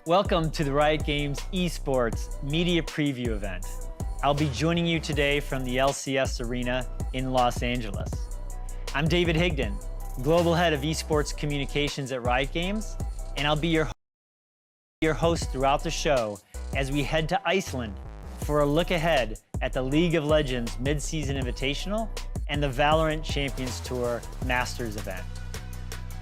Welcome to the Riot Games Esports Media Preview event. I'll be joining you today from the LCS Arena in Los Angeles. I'm David Higdon, Global Head of Esports Communications at Riot Games, and I'll be your host throughout the show as we head to Iceland for a look ahead at the League of Legends Mid-Season Invitational and the Valorant Champions Tour Masters event.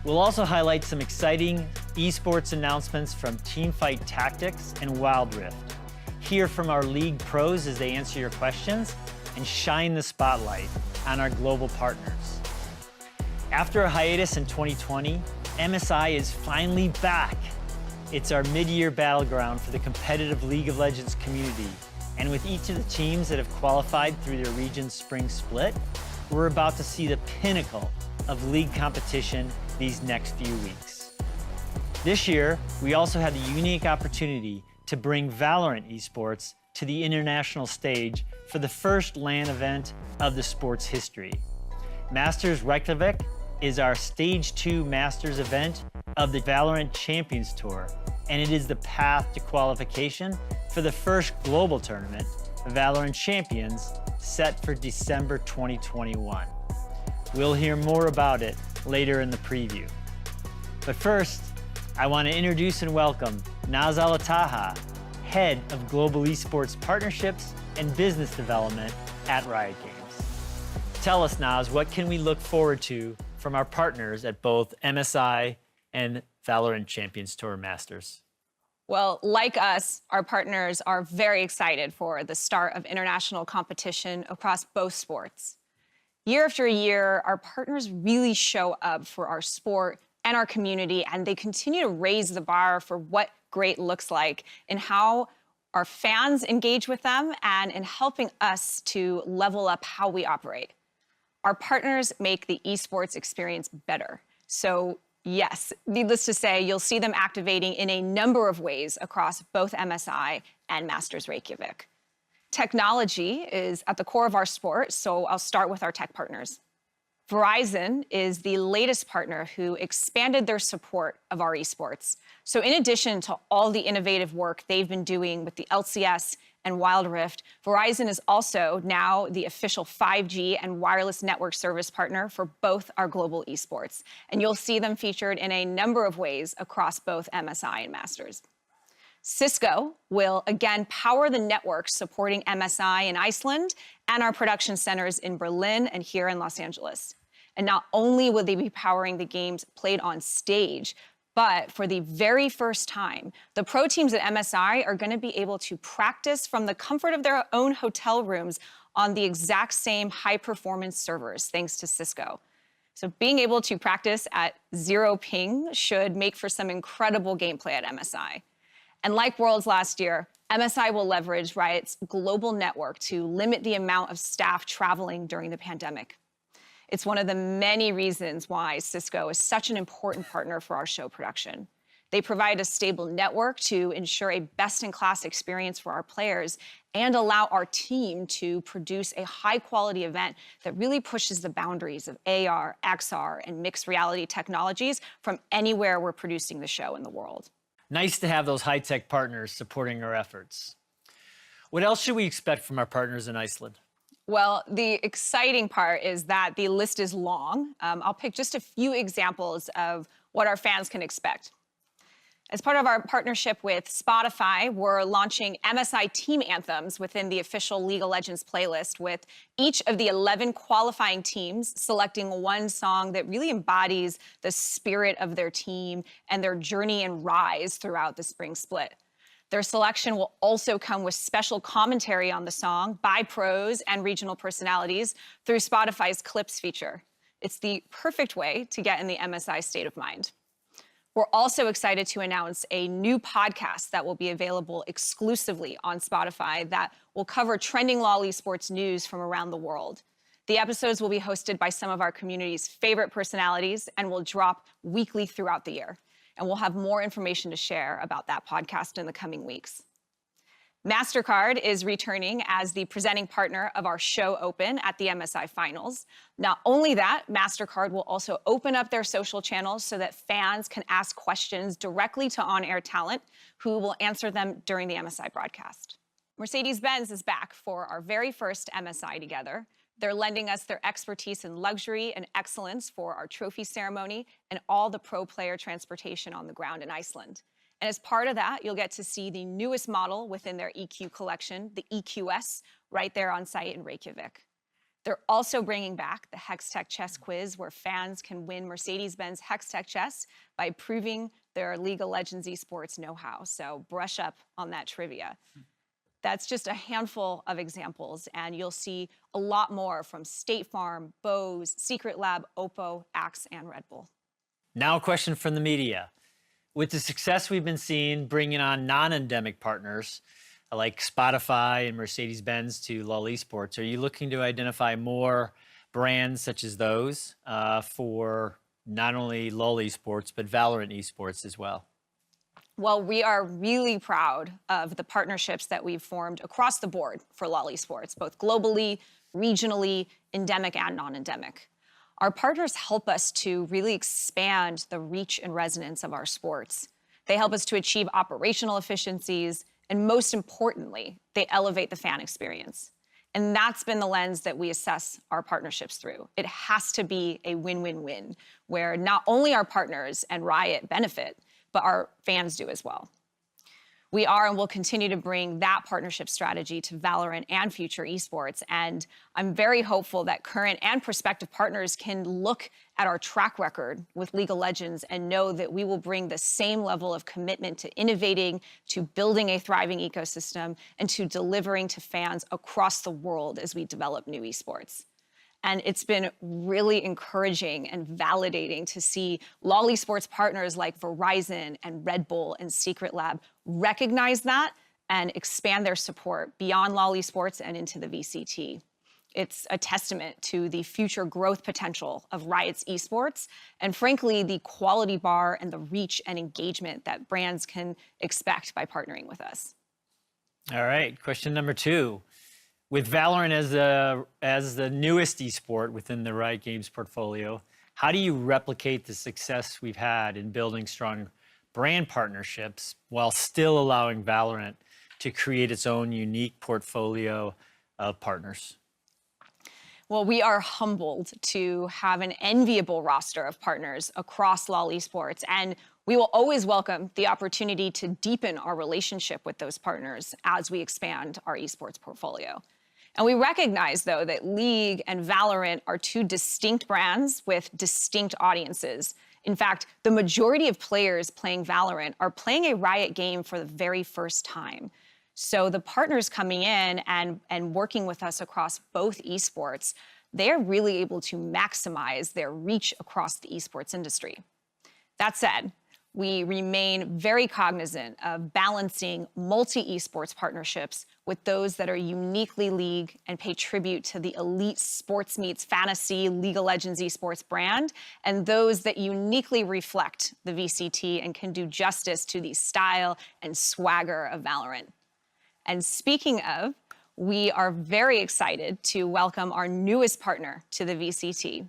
We'll also highlight some exciting esports announcements from Teamfight Tactics and Wild Rift, hear from our league pros as they answer your questions, and shine the spotlight on our global partners. After a hiatus in 2020, MSI is finally back. It's our mid-year battleground for the competitive League of Legends community, and with each of the teams that have qualified through their region's spring split, we're about to see the pinnacle of league competition these next few weeks. This year, we also had the unique opportunity to bring Valorant esports to the international stage for the first LAN event of the sport's history. Masters Reykjavik is our Stage 2 Masters event of the Valorant Champions Tour, and it is the path to qualification for the first global tournament, Valorant Champions, set for December 2021. We'll hear more about it later in the preview. But first, I want to introduce and welcome Naz Al-Taha, Head of Global Esports Partnerships and Business Development at Riot Games. Tell us, Naz, what can we look forward to from our partners at both MSI and Valorant Champions Tour Masters? Well, like us, our partners are very excited for the start of international competition across both sports. Year after year, our partners really show up for our sport and our community, and they continue to raise the bar for what great looks like and how our fans engage with them and in helping us to level up how we operate. Our partners make the esports experience better. So yes, needless to say, you'll see them activating in a number of ways across both MSI and Masters Reykjavik. Technology is at the core of our sport, so I'll start with our tech partners. Verizon is the latest partner who expanded their support of our esports. So in addition to all the innovative work they've been doing with the LCS and Wild Rift, Verizon is also now the official 5G and wireless network service partner for both our global esports. And you'll see them featured in a number of ways across both MSI and Masters. Cisco will again power the network supporting MSI in Iceland and our production centers in Berlin and here in Los Angeles. And not only will they be powering the games played on stage, but for the very first time, the pro teams at MSI are going to be able to practice from the comfort of their own hotel rooms on the exact same high-performance servers, thanks to Cisco. So being able to practice at zero ping should make for some incredible gameplay at MSI. And like Worlds last year, MSI will leverage Riot's global network to limit the amount of staff traveling during the pandemic. It's one of the many reasons why Cisco is such an important partner for our show production. They provide a stable network to ensure a best-in-class experience for our players and allow our team to produce a high-quality event that really pushes the boundaries of AR, XR, and mixed reality technologies from anywhere we're producing the show in the world. Nice to have those high-tech partners supporting our efforts. What else should we expect from our partners in Iceland? Well, the exciting part is that the list is long. I'll pick just a few examples of what our fans can expect. As part of our partnership with Spotify, we're launching Msi Team Anthems within the official League of Legends playlist, with each of the 11 qualifying teams selecting one song that really embodies the spirit of their team and their journey and rise throughout the spring split. Their selection will also come with special commentary on the song by pros and regional personalities through Spotify's Clips feature. It's the perfect way to get in the MSI state of mind. We're also excited to announce a new podcast that will be available exclusively on Spotify that will cover trending LoL esports news from around the world. The episodes will be hosted by some of our community's favorite personalities and will drop weekly throughout the year. And we'll have more information to share about that podcast in the coming weeks. MasterCard is returning as the presenting partner of our show Open at the MSI Finals. Not only that, MasterCard will also open up their social channels so that fans can ask questions directly to on-air talent who will answer them during the MSI broadcast. Mercedes-Benz is back for our very first MSI together. They're lending us their expertise in luxury and excellence for our trophy ceremony and all the pro player transportation on the ground in Iceland. And as part of that, you'll get to see the newest model within their EQ collection, the EQS, right there on site in Reykjavik. They're also bringing back the Hextech Chess Quiz, where fans can win Mercedes-Benz Hextech Chess by proving their League of Legends Esports know-how. So brush up on that trivia. That's just a handful of examples, and you'll see a lot more from State Farm, Bose, Secret Lab, Oppo, Axe, and Red Bull. Now a question from the media. With the success we've been seeing bringing on non-endemic partners like Spotify and Mercedes-Benz to LoL Esports, are you looking to identify more brands such as those for not only LoL Esports, but Valorant Esports as well? Well, we are really proud of the partnerships that we've formed across the board for LoL Esports, both globally, regionally, endemic and non-endemic. Our partners help us to really expand the reach and resonance of our sports. They help us to achieve operational efficiencies, and most importantly, they elevate the fan experience. And that's been the lens that we assess our partnerships through. It has to be a win-win-win, where not only our partners and Riot benefit, but our fans do as well. We are and will continue to bring that partnership strategy to Valorant and future esports. And I'm very hopeful that current and prospective partners can look at our track record with League of Legends and know that we will bring the same level of commitment to innovating, to building a thriving ecosystem, and to delivering to fans across the world as we develop new esports. And it's been really encouraging and validating to see LoL Esports partners like Verizon and Red Bull and Secret Lab recognize that and expand their support beyond LoL Esports and into the VCT. It's a testament to the future growth potential of Riot's esports, and frankly, the quality bar and the reach and engagement that brands can expect by partnering with us. All right, question number 2. With Valorant as the newest esport within the Riot Games portfolio, how do you replicate the success we've had in building strong brand partnerships while still allowing Valorant to create its own unique portfolio of partners? Well, we are humbled to have an enviable roster of partners across LoL Esports, and we will always welcome the opportunity to deepen our relationship with those partners as we expand our esports portfolio. And we recognize, though, that League and Valorant are two distinct brands with distinct audiences. In fact, the majority of players playing Valorant are playing a Riot game for the very first time. So the partners coming in and working with us across both esports, they're really able to maximize their reach across the esports industry. That said, we remain very cognizant of balancing multi-esports partnerships with those that are uniquely League and pay tribute to the elite sports meets fantasy League of Legends esports brand, and those that uniquely reflect the VCT and can do justice to the style and swagger of Valorant. And speaking of, we are very excited to welcome our newest partner to the VCT.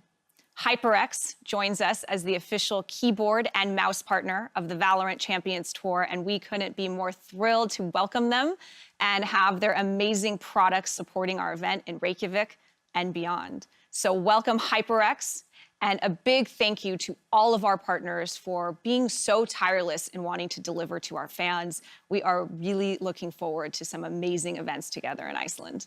HyperX joins us as the official keyboard and mouse partner of the Valorant Champions Tour, and we couldn't be more thrilled to welcome them and have their amazing products supporting our event in Reykjavik and beyond. So welcome HyperX, and a big thank you to all of our partners for being so tireless in wanting to deliver to our fans. We are really looking forward to some amazing events together in Iceland.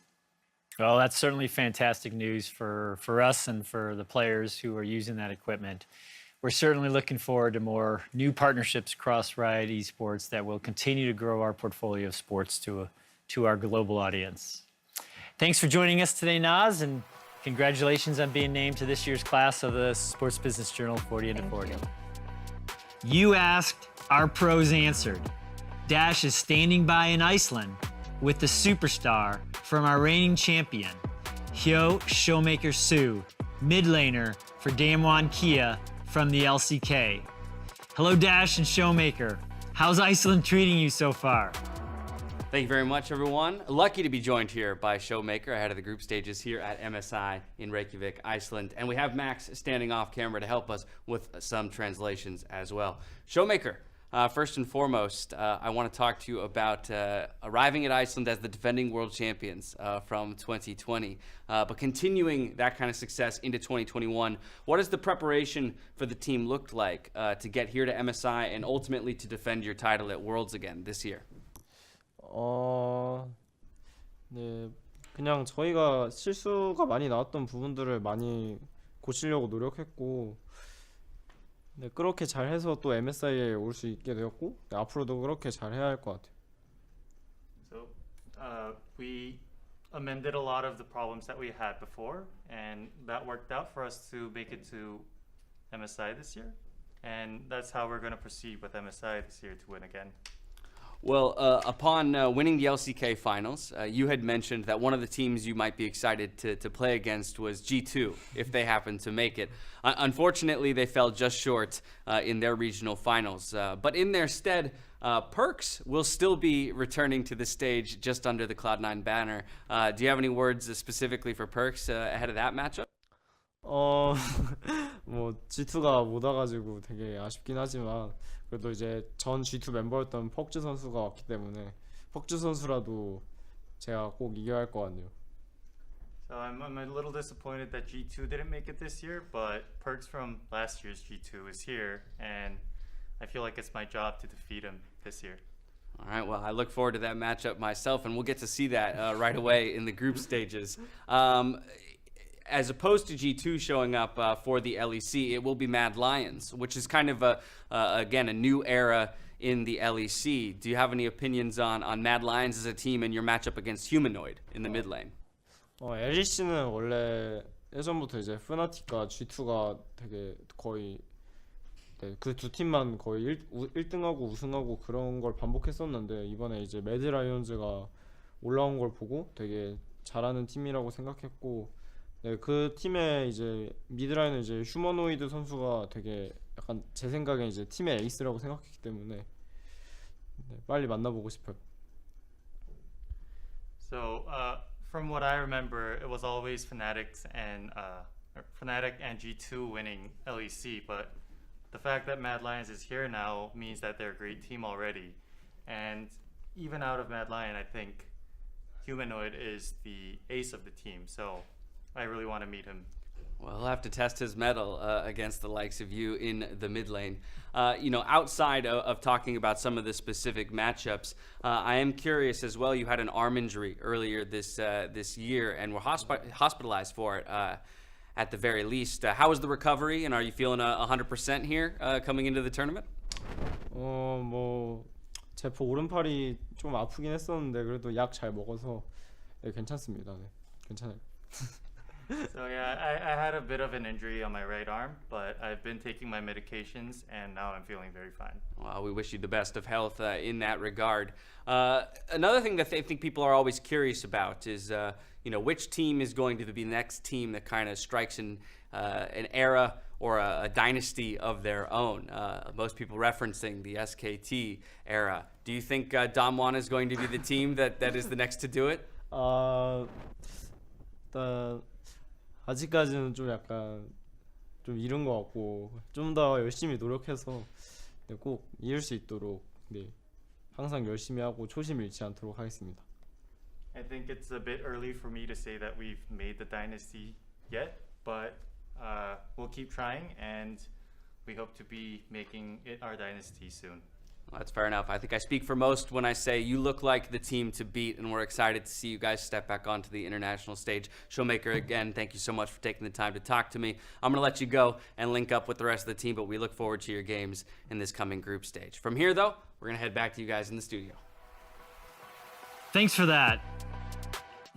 Well, that's certainly fantastic news for us and for the players who are using that equipment. We're certainly looking forward to more new partnerships across Riot Esports that will continue to grow our portfolio of sports to our global audience. Thanks for joining us today, Naz, and congratulations on being named to this year's class of the Sports Business Journal 40 Under 40. You asked, our pros answered. Dash is standing by in Iceland with the superstar from our reigning champion, Hyo Showmaker Sue, mid laner for Damwon Kia from the LCK. Hello, Dash and Showmaker. How's Iceland treating you so far? Thank you very much, everyone. Lucky to be joined here by Showmaker ahead of the group stages here at MSI in Reykjavik, Iceland. And we have Max standing off camera to help us with some translations as well. Showmaker, first and foremost, I want to talk to you about arriving at Iceland as the defending world champions from 2020, but continuing that kind of success into 2021. What has the preparation for the team looked like to get here to MSI and ultimately to defend your title at Worlds again this year? 네, 그냥 저희가 실수가 많이 나왔던 부분들을 많이 고치려고 노력했고, 네, 그렇게 잘해서 또 MSI에 올 수 있게 되었고, 네, 앞으로도 그렇게 잘해야 할 것 같아요. So we amended a lot of the problems that we had before, and that worked out for us to make it to MSI this year. And that's how we're going to proceed with MSI this year to win again. Well, upon winning the LCK finals, you had mentioned that one of the teams you might be excited to play against was G2, if they happen to make it. Unfortunately, they fell just short in their regional finals. But in their stead, Perks will still be returning to the stage just under the Cloud9 banner. Do you have any words specifically for Perks ahead of that matchup? 뭐 G2가 못 와가지고 되게 아쉽긴 하지만 그래도 이제 전 G2 멤버였던 퍽즈 선수가 왔기 때문에 퍽즈 선수라도 제가 꼭 이겨야 할 것 같네요. So I'm a little disappointed that G2 didn't make it this year, but Perks from last year's G2 is here, and I feel like it's my job to defeat him this year. All right, well, I look forward to that matchup myself, and we'll get to see that right away in the group stages. As opposed to G2 showing up for the LEC, it will be Mad Lions, which is kind of, again, a new era in the LEC. Do you have any opinions on Mad Lions as a team and your matchup against Humanoid in the mid lane? LEC는 원래 예전부터 이제 프나틱과 G2가 되게 거의 네, 그 두 팀만 거의 1등하고 우승하고 그런 걸 반복했었는데 이번에 이제 매드 라이온즈가 올라온 걸 보고 되게 잘하는 팀이라고 생각했고 네, 그 팀의 이제 미드라인은 이제 휴머노이드 선수가 되게 약간 제 생각에 이제 팀의 에이스라고 생각했기 때문에 네, 빨리 만나보고 싶어요. So from what I remember, it was always Fnatic and G2 winning LEC, but the fact that Mad Lions is here now means that they're a great team already. And even out of Mad Lion, I think Humanoid is the ace of the team. So I really want to meet him. Well, he'll have to test his mettle against the likes of you in the mid lane. Outside of talking about some of the specific matchups, I am curious as well. You had an arm injury earlier this year and were hospitalized for it at the very least. How was the recovery, and are you feeling 100% here coming into the tournament? 뭐 제포 오른팔이 좀 아프긴 했었는데 그래도 약 잘 먹어서 네, 괜찮습니다. 네, 괜찮아요. So yeah, I had a bit of an injury on my right arm, but I've been taking my medications and now I'm feeling very fine. Well, we wish you the best of health in that regard. Another thing that I think people are always curious about is, which team is going to be the next team that kind of strikes an era or a dynasty of their own. Most people referencing the SKT era. Do you think Damwon is going to be the team that is the next to do it? 일단 아직까지는 좀 약간 좀 이른 것 같고 좀 더 열심히 노력해서 네, 꼭 이룰 수 있도록 네, 항상 열심히 하고 초심 잃지 않도록 하겠습니다. I think it's a bit early for me to say that we've made the dynasty yet, but we'll keep trying and we hope to be making it our dynasty soon. Well, that's fair enough. I think I speak for most when I say you look like the team to beat, and we're excited to see you guys step back onto the international stage. Showmaker, again, thank you so much for taking the time to talk to me. I'm going to let you go and link up with the rest of the team, but we look forward to your games in this coming group stage. From here, though, we're going to head back to you guys in the studio. Thanks for that.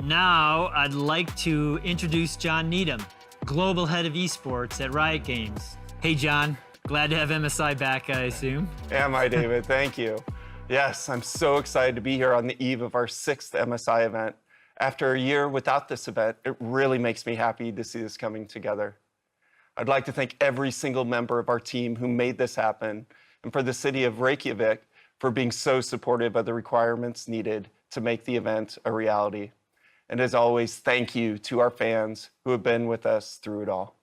Now, I'd like to introduce John Needham, Global Head of Esports at Riot Games. Hey, John. Glad to have MSI back, I assume. Am I, David? Thank you. Yes, I'm so excited to be here on the eve of our 6th MSI event. After a year without this event, it really makes me happy to see this coming together. I'd like to thank every single member of our team who made this happen, and for the city of Reykjavik for being so supportive of the requirements needed to make the event a reality. And as always, thank you to our fans who have been with us through it all.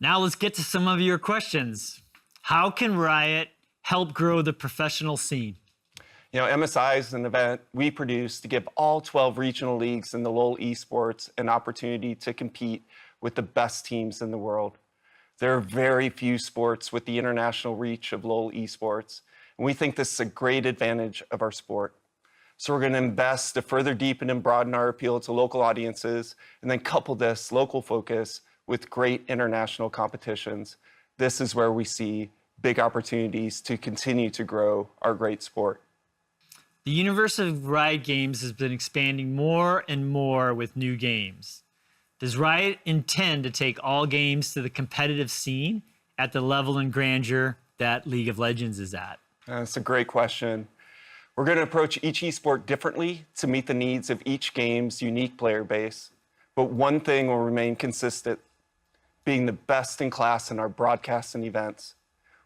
Now let's get to some of your questions. How can Riot help grow the professional scene? You know, MSI is an event we produce to give all 12 regional leagues in the LoL Esports an opportunity to compete with the best teams in the world. There are very few sports with the international reach of LoL Esports, and we think this is a great advantage of our sport. So we're going to invest to further deepen and broaden our appeal to local audiences, and then couple this local focus with great international competitions. This is where we see big opportunities to continue to grow our great sport. The universe of Riot Games has been expanding more and more with new games. Does Riot intend to take all games to the competitive scene at the level and grandeur that League of Legends is at? That's a great question. We're going to approach each esport differently to meet the needs of each game's unique player base. But one thing will remain consistent: being the best in class in our broadcasts and events.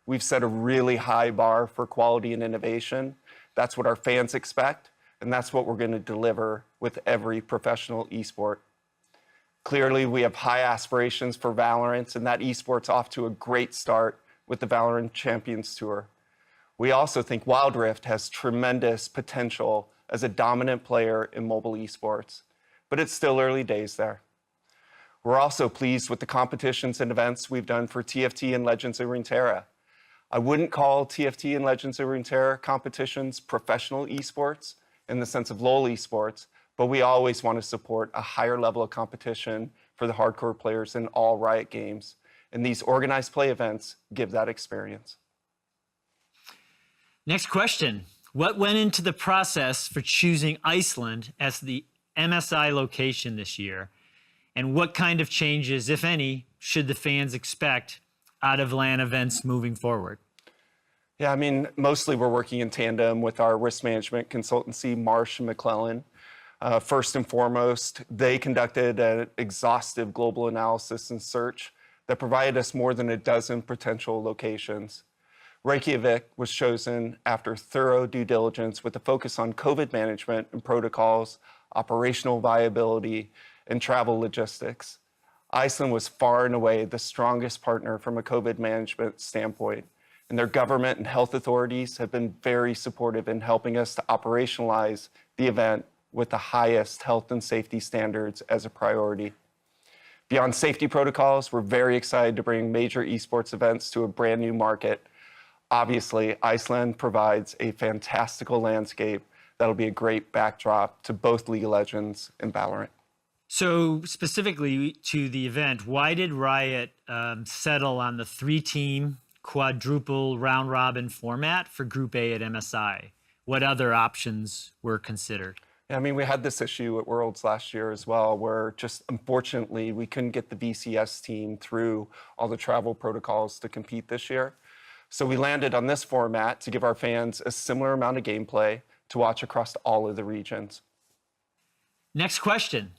We've set a really high bar for quality and innovation. That's what our fans expect, and that's what we're going to deliver with every professional esport. Clearly, we have high aspirations for Valorant, and that esport's off to a great start with the Valorant Champions Tour. We also think Wild Rift has tremendous potential as a dominant player in mobile esports, but it's still early days there. We're also pleased with the competitions and events we've done for TFT and Legends of Runeterra. I wouldn't call TFT and Legends of Runeterra competitions professional esports in the sense of LoL esports, but we always want to support a higher level of competition for the hardcore players in all Riot games. And these organized play events give that experience. Next question. What went into the process for choosing Iceland as the MSI location this year? And what kind of changes, if any, should the fans expect out of LAN events moving forward? Yeah, I mean, mostly we're working in tandem with our risk management consultancy, Marsh & McClellan. First and foremost, they conducted an exhaustive global analysis and search that provided us more than a dozen potential locations. Reykjavik was chosen after thorough due diligence with a focus on COVID management and protocols, operational viability, and travel logistics. Iceland was far and away the strongest partner from a COVID management standpoint, and their government and health authorities have been very supportive in helping us to operationalize the event with the highest health and safety standards as a priority. Beyond safety protocols, we're very excited to bring major esports events to a brand new market. Obviously, Iceland provides a fantastical landscape that'll be a great backdrop to both League of Legends and Valorant. So specifically to the event, why did Riot settle on the 3-team quadruple round robin format for Group A at MSI? What other options were considered? Yeah, I mean, we had this issue at Worlds last year as well, where just unfortunately we couldn't get the VCS team through all the travel protocols to compete this year. So we landed on this format to give our fans a similar amount of gameplay to watch across all of the regions. Next question.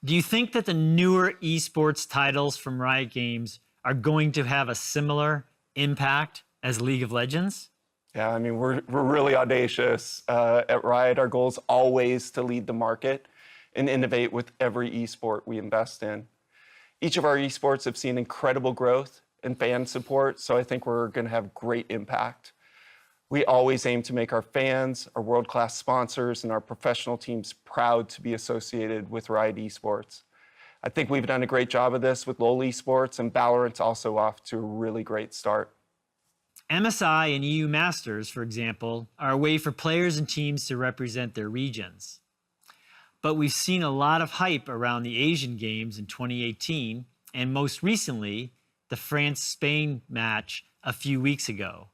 Do you think that the newer esports titles from Riot Games are going to have a similar impact as League of Legends? Yeah, I mean, we're really audacious at Riot. Our goal is always to lead the market and innovate with every esport we invest in. Each of our esports have seen incredible growth and fan support, so I think we're going to have great impact. We always aim to make our fans, our world-class sponsors, and our professional teams proud to be associated with Riot Esports. I think we've done a great job of this with LoL Esports, and Valorant's also off to a really great start. MSI and EU Masters, for example, are a way for players and teams to represent their regions. But we've seen a lot of hype around the Asian Games in 2018, and most recently, the France-Spain match a few weeks ago.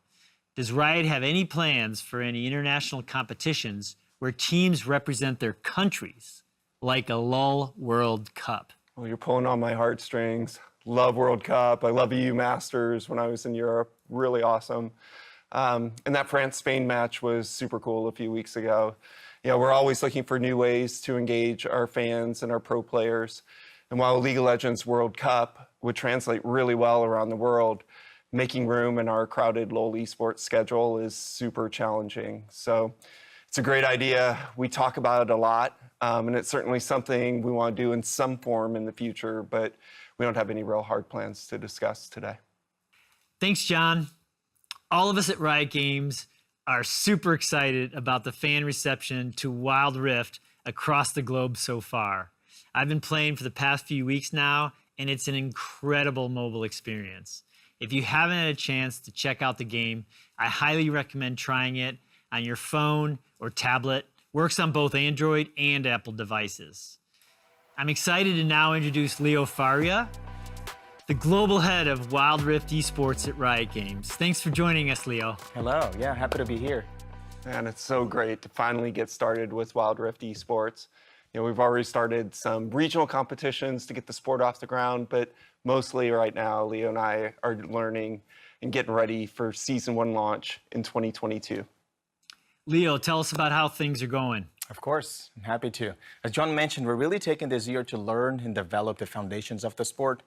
Does Riot have any plans for any international competitions where teams represent their countries, like a LoL World Cup? Well, you're pulling on my heartstrings. Love World Cup. I love EU Masters when I was in Europe. Really awesome. And that France-Spain match was super cool a few weeks ago. You know, we're always looking for new ways to engage our fans and our pro players. And while League of Legends World Cup would translate really well around the world, making room in our crowded LoL esports schedule is super challenging. So It's a great idea. We talk about it a lot, and it's certainly something we want to do in some form in the future, but we don't have any real hard plans to discuss today. Thanks, John. All of us at Riot Games are super excited about the fan reception to Wild Rift across the globe so far. I've been playing for the past few weeks now, and it's an incredible mobile experience. If you haven't had a chance to check out the game, I highly recommend trying it on your phone or tablet. Works on both Android and Apple devices. I'm excited to now introduce Leo Faria, the global head of Wild Rift Esports at Riot Games. Thanks for joining us, Leo. Hello, yeah, happy to be here. And it's so great to finally get started with Wild Rift Esports. You know, we've already started some regional competitions to get the sport off the ground, but mostly right now, Leo and I are learning and getting ready for Season 1 launch in 2022. Leo, tell us about how things are going. Of course, I'm happy to. As John mentioned, we're really taking this year to learn and develop the foundations of the sport.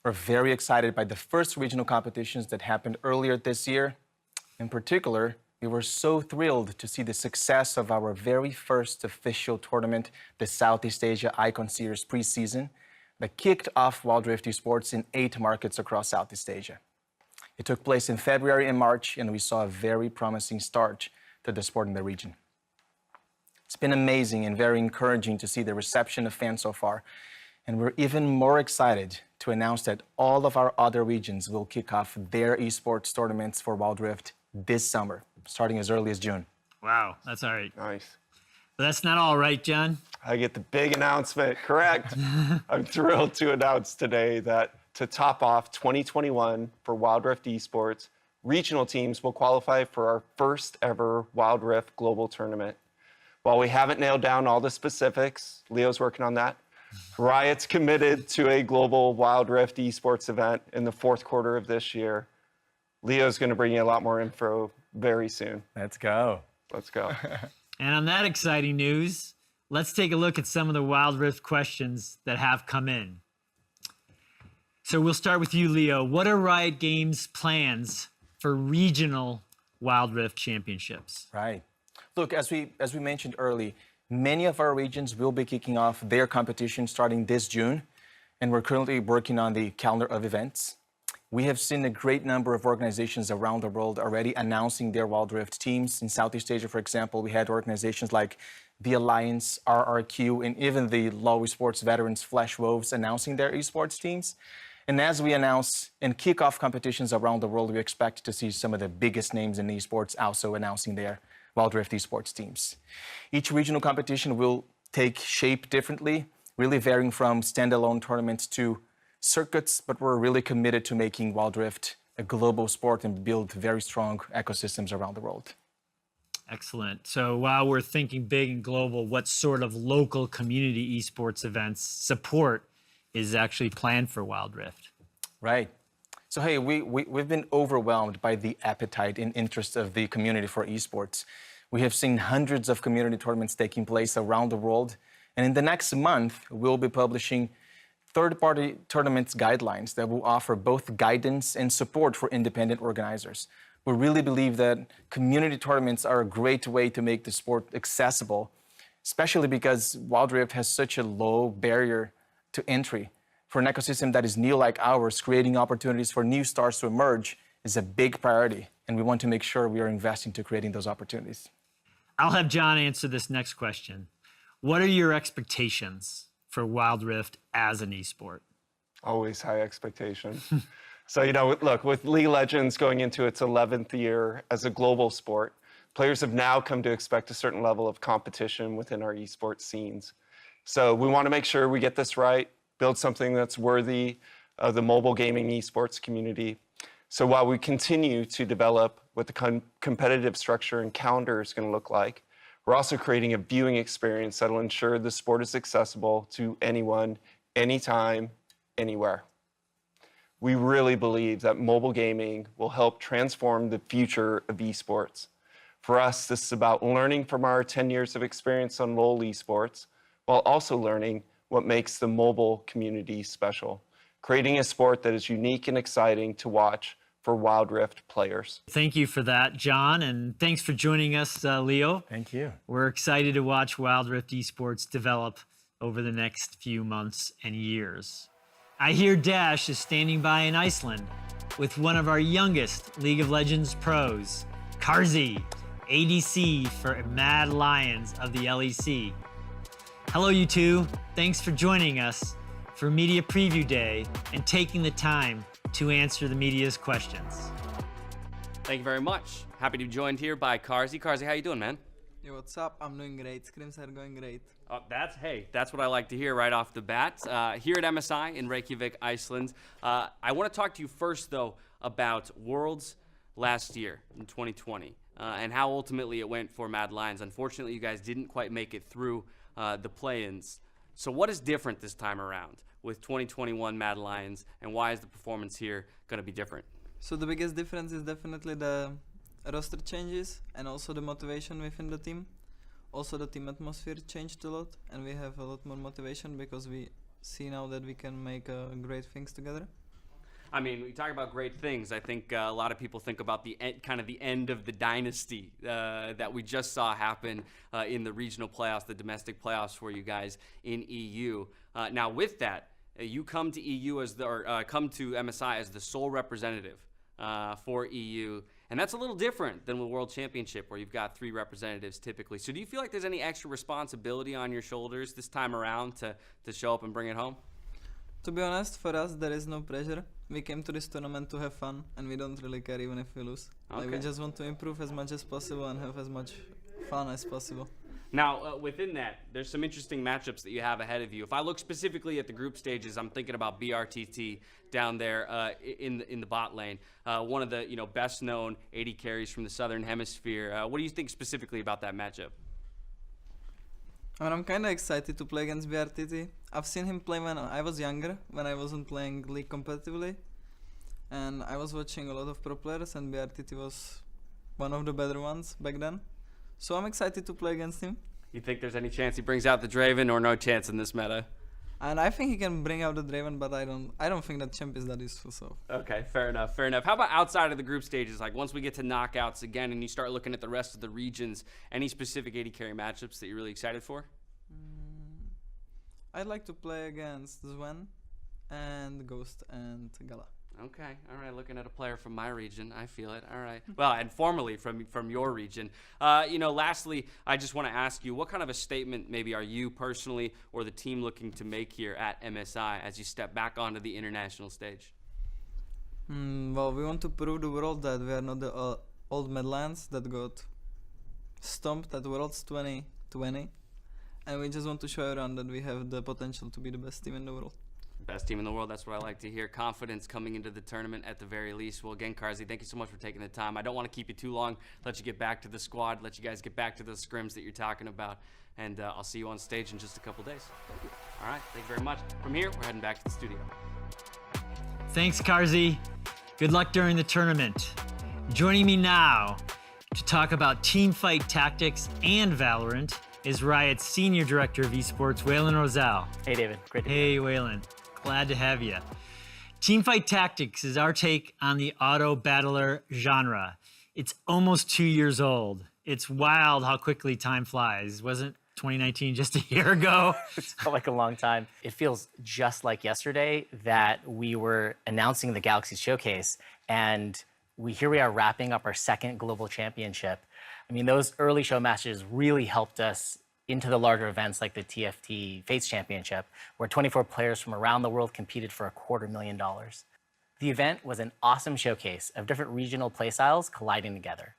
We're very excited by the first regional competitions that happened earlier this year. In particular, we were so thrilled to see the success of our very first official tournament, the Southeast Asia Icon Series Preseason, that kicked off Wild Rift Esports in 8 markets across Southeast Asia. It took place in February and March, and we saw a very promising start to the sport in the region. It's been amazing and very encouraging to see the reception of fans so far, and we're even more excited to announce that all of our other regions will kick off their esports tournaments for Wild Rift this summer, starting as early as June. Wow, that's all right. Nice. But that's not all right, John. I get the big announcement, correct. I'm thrilled to announce today that to top off 2021 for Wild Rift Esports, regional teams will qualify for our first ever Wild Rift Global Tournament. While we haven't nailed down all the specifics, Leo's working on that, Riot's committed to a global Wild Rift Esports event in the 4th quarter of this year. Leo's going to bring you a lot more info very soon. Let's go. Let's go. And on that exciting news, let's take a look at some of the Wild Rift questions that have come in. So we'll start with you, Leo. What are Riot Games' plans for regional Wild Rift championships? Right. Look, as we mentioned early, many of our regions will be kicking off their competition starting this June, and we're currently working on the calendar of events. We have seen a great number of organizations around the world already announcing their Wild Rift teams. In Southeast Asia, for example, we had organizations like the Alliance, RRQ, and even the LoL Esports veterans Flash Wolves announcing their esports teams. And as we announce and kick off competitions around the world, we expect to see some of the biggest names in esports also announcing their Wild Rift esports teams. Each regional competition will take shape differently, really varying from standalone tournaments to circuits, but we're really committed to making Wild Rift a global sport and build very strong ecosystems around the world. Excellent. So while we're thinking big and global, what sort of local community esports events support is actually planned for Wild Rift? Right. So, hey, we've been overwhelmed by the appetite and interest of the community for esports. We have seen hundreds of community tournaments taking place around the world. And in the next month, we'll be publishing third-party tournaments guidelines that will offer both guidance and support for independent organizers. We really believe that community tournaments are a great way to make the sport accessible, especially because Wild Rift has such a low barrier to entry. For an ecosystem that is new like ours, creating opportunities for new stars to emerge is a big priority, and we want to make sure we are investing to creating those opportunities. I'll have John answer this next question. What are your expectations for Wild Rift as an esport? Always high expectations. So, you know, look, with League of Legends going into its 11th year as a global sport, players have now come to expect a certain level of competition within our esports scenes. So we want to make sure we get this right, build something that's worthy of the mobile gaming esports community. So while we continue to develop what the competitive structure and calendar is going to look like, we're also creating a viewing experience that will ensure the sport is accessible to anyone, anytime, anywhere. We really believe that mobile gaming will help transform the future of esports. For us, this is about learning from our 10 years of experience on LoL esports, while also learning what makes the mobile community special, creating a sport that is unique and exciting to watch for Wild Rift players. Thank you for that, John, and thanks for joining us, Leo. Thank you. We're excited to watch Wild Rift Esports develop over the next few months and years. I hear Dash is standing by in Iceland with one of our youngest League of Legends pros, Karzi, ADC for Mad Lions of the LEC. Hello, you two. Thanks for joining us for Media Preview Day and taking the time to answer the media's questions. Thank you very much. Happy to be joined here by Karzi. Karzi, how you doing, man? Yo, what's up? I'm doing great. Scrims are going great. That's what I like to hear right off the bat. Here at MSI in Reykjavik, Iceland. I want to talk to you first, though, about Worlds last year in 2020 and how ultimately it went for Mad Lions. Unfortunately, you guys didn't quite make it through the play-ins. So what is different this time around with 2021 Mad Lions, and why is the performance here going to be different? So the biggest difference is definitely the roster changes and also the motivation within the team. Also the team atmosphere changed a lot, and we have a lot more motivation because we see now that we can make great things together. I mean, we talk about great things. I think a lot of people think about the end of the dynasty that we just saw happen in the regional playoffs, the domestic playoffs for you guys in EU. Now, with that, you come to EU come to MSI as the sole representative for EU, and that's a little different than the World Championship, where you've got 3 representatives typically. So, do you feel like there's any extra responsibility on your shoulders this time around to show up and bring it home? To be honest, for us there is no pressure. We came to this tournament to have fun, and we don't really care even if we lose. Like, we just want to improve as much as possible and have as much fun as possible. Now, within that, there's some interesting matchups that you have ahead of you. If I look specifically at the group stages, I'm thinking about BRTT down there in the bot lane. One of the best known AD carries from the Southern Hemisphere. What do you think specifically about that matchup? I mean, I'm kind of excited to play against BRTT. I've seen him play when I was younger, when I wasn't playing League competitively. And I was watching a lot of pro players, and BRTT was one of the better ones back then. So I'm excited to play against him. You think there's any chance he brings out the Draven, or no chance in this meta? And I think he can bring out the Draven, but I don't think that champ is that useful. So okay, fair enough. How about outside of the group stages? Like once we get to knockouts again, and you start looking at the rest of the regions, any specific AD carry matchups that you're really excited for? I'd like to play against Zwen and Ghost and Gala. Okay, all right. Looking at a player from my region, I feel it. All right. Well, and formerly from your region. Lastly, I just want to ask you, what kind of a statement maybe are you personally or the team looking to make here at MSI as you step back onto the international stage? Well, we want to prove the world that we are not the old Mad Lions that got stomped at Worlds 2020, and we just want to show everyone that we have the potential to be the best team in the world. Best team in the world, that's what I like to hear. Confidence coming into the tournament at the very least. Well, again, Karzi, thank you so much for taking the time. I don't want to keep you too long. Let you get back to the squad. Let you guys get back to those scrims that you're talking about. And I'll see you on stage in just a couple days. All right, thank you very much. From here, we're heading back to the studio. Thanks, Karzi. Good luck during the tournament. Joining me now to talk about teamfight tactics and Valorant is Riot's Senior Director of Esports, Waylon Rosal. Hey, David. Great to be here. Hey, Waylon. Glad to have you. Teamfight tactics is our take on the auto battler genre. It's almost 2 years old. It's wild how quickly time flies. Wasn't 2019 just a year ago? It's felt like a long time. It feels just like yesterday that we were announcing the Galaxy Showcase, and here we are wrapping up our second global championship. I mean, those early show matches really helped us into the larger events like the TFT Fates Championship, where 24 players from around the world competed for $250,000. The event was an awesome showcase of different regional playstyles colliding together.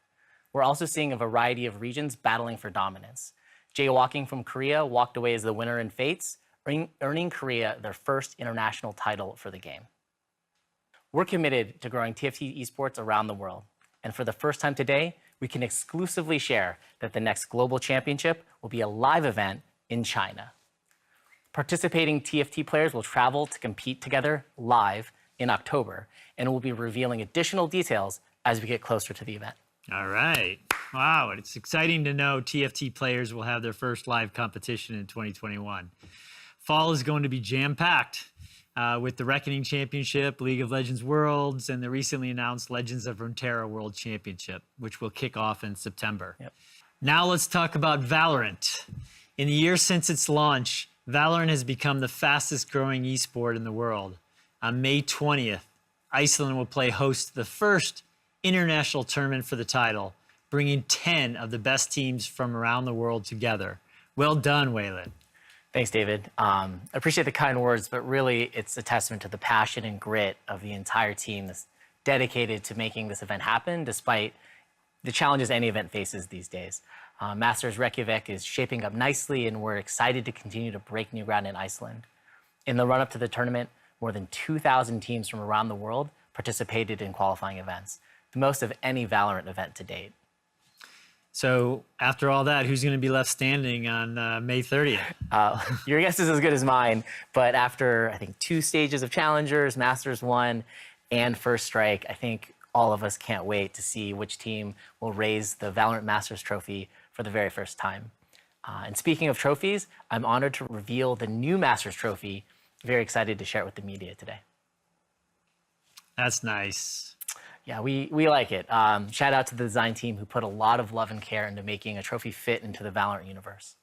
We're also seeing a variety of regions battling for dominance. Jaywalking from Korea walked away as the winner in Fates, earning Korea their first international title for the game. We're committed to growing TFT esports around the world. And for the first time today, we can exclusively share that the next global championship will be a live event in China. Participating TFT players will travel to compete together live in October, and we'll be revealing additional details as we get closer to the event. All right. Wow, it's exciting to know TFT players will have their first live competition in 2021. Fall is going to be jam-packed. with the Reckoning Championship, League of Legends Worlds, and the recently announced Legends of Runeterra World Championship, which will kick off in September. Yep. Now let's talk about Valorant. In the year since its launch, Valorant has become the fastest growing esport in the world. On May 20th, Iceland will play host to the first international tournament for the title, bringing 10 of the best teams from around the world together. Well done, Waylon. Thanks, David. I appreciate the kind words, but really it's a testament to the passion and grit of the entire team that's dedicated to making this event happen, despite the challenges any event faces these days. Masters Reykjavik is shaping up nicely, and we're excited to continue to break new ground in Iceland. In the run-up to the tournament, more than 2,000 teams from around the world participated in qualifying events, the most of any Valorant event to date. So after all that, who's going to be left standing on May 30th? Your guess is as good as mine, but after, I think, 2 stages of Challengers, Masters 1, and First Strike, I think all of us can't wait to see which team will raise the Valorant Masters trophy for the very first time. And speaking of trophies, I'm honored to reveal the new Masters trophy. Very excited to share it with the media today. That's nice. Yeah, we like it. Shout out to the design team who put a lot of love and care into making a trophy fit into the Valorant universe.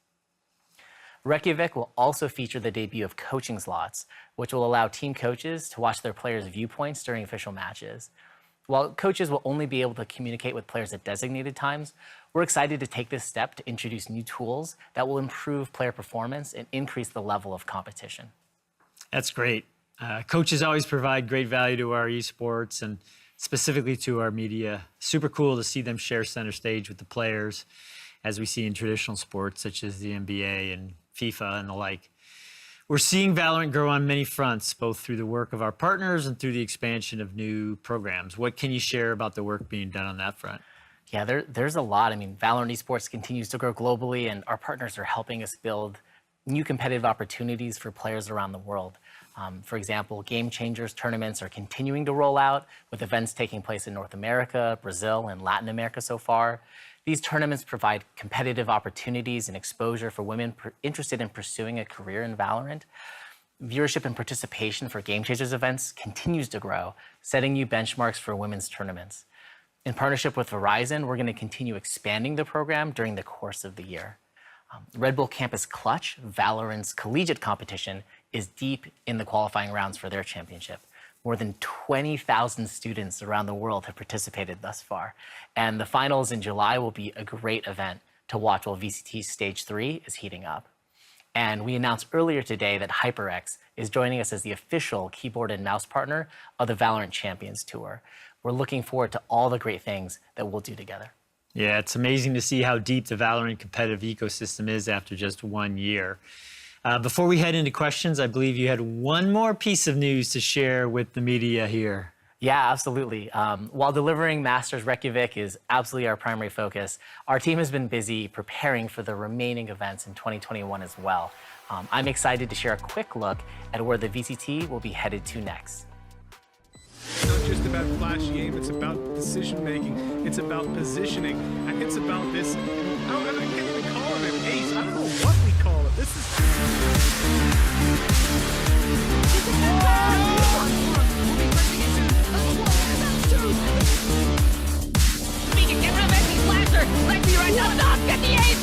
Reykjavik will also feature the debut of coaching slots, which will allow team coaches to watch their players' viewpoints during official matches. While coaches will only be able to communicate with players at designated times, we're excited to take this step to introduce new tools that will improve player performance and increase the level of competition. That's great. Coaches always provide great value to our esports and specifically to our media. Super cool to see them share center stage with the players, as we see in traditional sports such as the NBA and FIFA and the like. We're seeing Valorant grow on many fronts, both through the work of our partners and through the expansion of new programs. What can you share about the work being done on that front? Yeah, there's a lot. I mean, Valorant Esports continues to grow globally, and our partners are helping us build new competitive opportunities for players around the world. For example, Game Changers tournaments are continuing to roll out, with events taking place in North America, Brazil, and Latin America so far. These tournaments provide competitive opportunities and exposure for women interested in pursuing a career in Valorant. Viewership and participation for Game Changers events continues to grow, setting new benchmarks for women's tournaments. In partnership with Verizon, we're going to continue expanding the program during the course of the year. Red Bull Campus Clutch, Valorant's collegiate competition, is deep in the qualifying rounds for their championship. More than 20,000 students around the world have participated thus far. And the finals in July will be a great event to watch while VCT Stage 3 is heating up. And we announced earlier today that HyperX is joining us as the official keyboard and mouse partner of the Valorant Champions Tour. We're looking forward to all the great things that we'll do together. Yeah, it's amazing to see how deep the Valorant competitive ecosystem is after just 1 year. Before we head into questions, I believe you had one more piece of news to share with the media here. Yeah, absolutely. While delivering Masters Reykjavik is absolutely our primary focus, our team has been busy preparing for the remaining events in 2021 as well. I'm excited to share a quick look at where the VCT will be headed to next. It's not just about flashy aim, it's about decision making, it's about positioning, and it's about this, I can't even call it an ace, I don't know what we call it. This is... Speaking, get rid of Msi Blaster! Right to you right now, stop! Get the ace!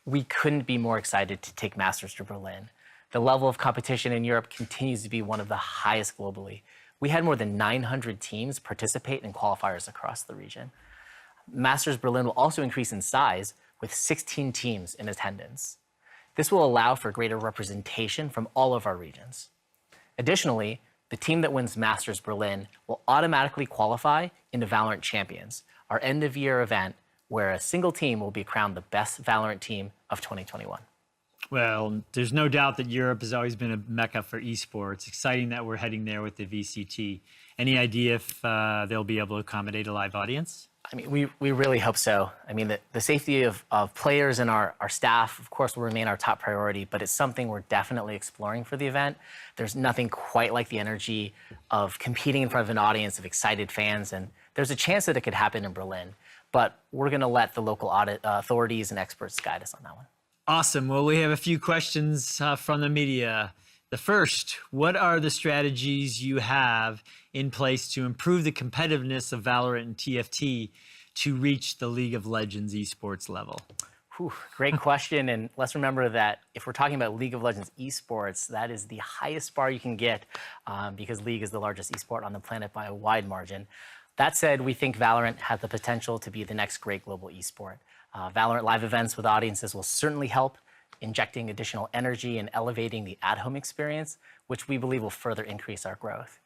We couldn't be more excited to take Masters to Berlin. The level of competition in Europe continues to be one of the highest globally. We had more than 900 teams participate in qualifiers across the region. Masters Berlin will also increase in size, with 16 teams in attendance. This will allow for greater representation from all of our regions. Additionally, the team that wins Masters Berlin will automatically qualify into Valorant Champions, our end-of-year event where a single team will be crowned the best Valorant team of 2021. Well, there's no doubt that Europe has always been a mecca for esports. Exciting that we're heading there with the VCT. Any idea if they'll be able to accommodate a live audience? I mean, we really hope so. I mean, the safety of players and our staff, of course, will remain our top priority, but it's something we're definitely exploring for the event. There's nothing quite like the energy of competing in front of an audience of excited fans, and there's a chance that it could happen in Berlin, but we're going to let the local authorities and experts guide us on that one. Awesome. Well, we have a few questions from the media. The first, what are the strategies you have in place to improve the competitiveness of Valorant and TFT to reach the League of Legends esports level? Whew, great question. And let's remember that if we're talking about League of Legends esports, that is the highest bar you can get because League is the largest esport on the planet by a wide margin. That said, we think Valorant has the potential to be the next great global esport. Valorant live events with audiences will certainly help, injecting additional energy and elevating the at-home experience, which we believe will further increase our growth.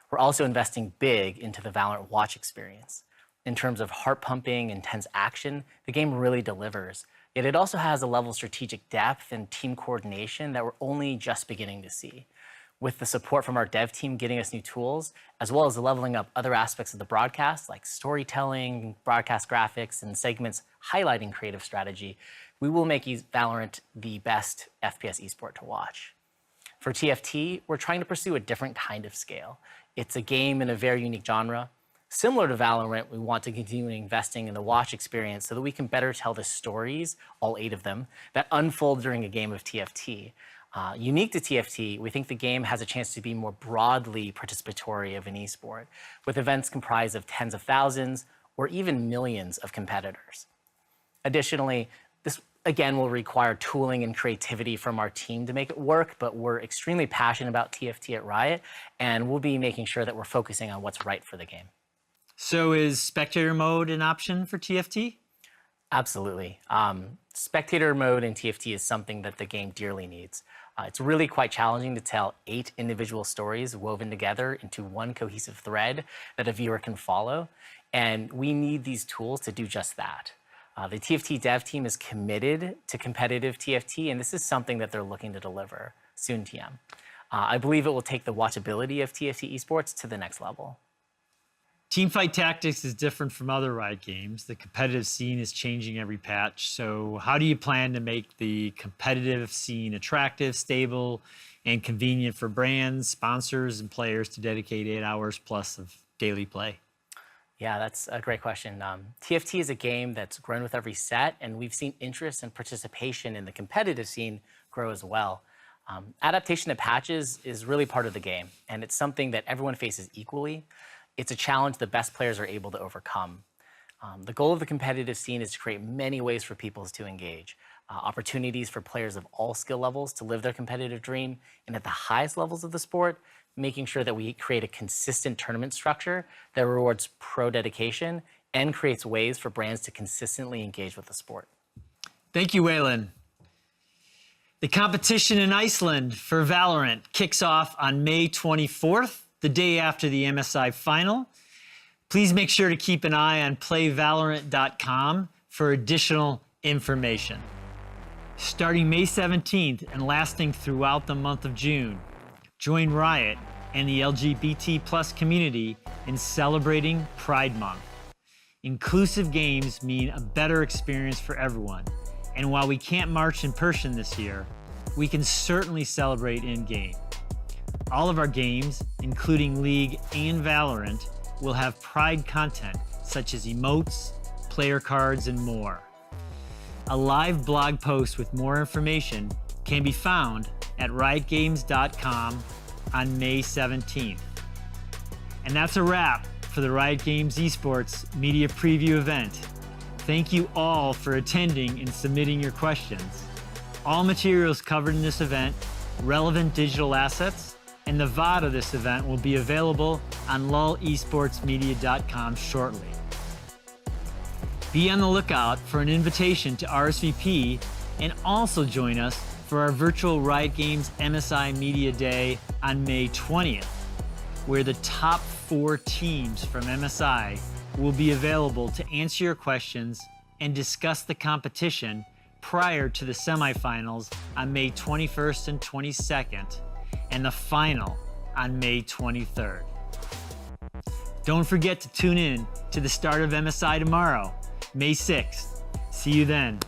We're also investing big into the Valorant watch experience. In terms of heart-pumping, intense action, the game really delivers. Yet it also has a level of strategic depth and team coordination that we're only just beginning to see. With the support from our dev team getting us new tools, as well as leveling up other aspects of the broadcast, like storytelling, broadcast graphics, and segments highlighting creative strategy, we will make Valorant the best FPS esport to watch. For TFT, we're trying to pursue a different kind of scale. It's a game in a very unique genre. Similar to Valorant, we want to continue investing in the watch experience so that we can better tell the stories, all 8 of them, that unfold during a game of TFT. Unique to TFT, we think the game has a chance to be more broadly participatory of an esport, with events comprised of tens of thousands or even millions of competitors. Additionally, this again will require tooling and creativity from our team to make it work, but we're extremely passionate about TFT at Riot, and we'll be making sure that we're focusing on what's right for the game. So is spectator mode an option for TFT? Absolutely. Spectator mode in TFT is something that the game dearly needs. It's really quite challenging to tell 8 individual stories woven together into one cohesive thread that a viewer can follow, and we need these tools to do just that. The TFT dev team is committed to competitive TFT, and this is something that they're looking to deliver soon, TM. I believe it will take the watchability of TFT esports to the next level. Teamfight Tactics is different from other Riot games. The competitive scene is changing every patch. So how do you plan to make the competitive scene attractive, stable, and convenient for brands, sponsors, and players to dedicate 8 hours plus of daily play? Yeah, that's a great question. TFT is a game that's grown with every set, and we've seen interest and participation in the competitive scene grow as well. Adaptation to patches is really part of the game, and it's something that everyone faces equally. It's a challenge the best players are able to overcome. The goal of the competitive scene is to create many ways for people to engage, opportunities for players of all skill levels to live their competitive dream, and at the highest levels of the sport, making sure that we create a consistent tournament structure that rewards pro dedication and creates ways for brands to consistently engage with the sport. Thank you, Waylon. The competition in Iceland for Valorant kicks off on May 24th, the day after the MSI final. Please make sure to keep an eye on playvalorant.com for additional information. Starting May 17th and lasting throughout the month of June, join Riot and the LGBT+ community in celebrating Pride Month. Inclusive games mean a better experience for everyone, and while we can't march in person this year, we can certainly celebrate in-game. All of our games, including League and Valorant, will have Pride content such as emotes, player cards, and more. A live blog post with more information can be found at riotgames.com on May 17th. And that's a wrap for the Riot Games Esports Media Preview event. Thank you all for attending and submitting your questions. All materials covered in this event, relevant digital assets, and the VOD of this event will be available on lulesportsmedia.com shortly. Be on the lookout for an invitation to RSVP and also join us for our virtual Riot Games MSI Media Day on May 20th, where the top 4 teams from MSI will be available to answer your questions and discuss the competition prior to the semifinals on May 21st and 22nd, and the final on May 23rd. Don't forget to tune in to the start of MSI tomorrow, May 6th. See you then.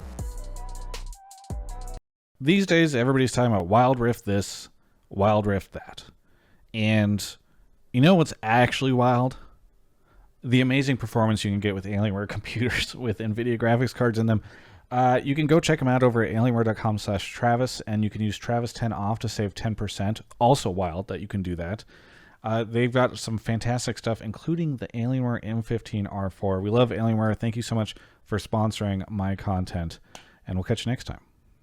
These days, everybody's talking about Wild Rift this, Wild Rift that. And you know what's actually wild? The amazing performance you can get with Alienware computers with NVIDIA graphics cards in them. You can go check them out over at alienware.com/Travis, and you can use Travis10 off to save 10%. Also wild that you can do that. They've got some fantastic stuff, including the Alienware M15R4. We love Alienware. Thank you so much for sponsoring my content, and we'll catch you next time.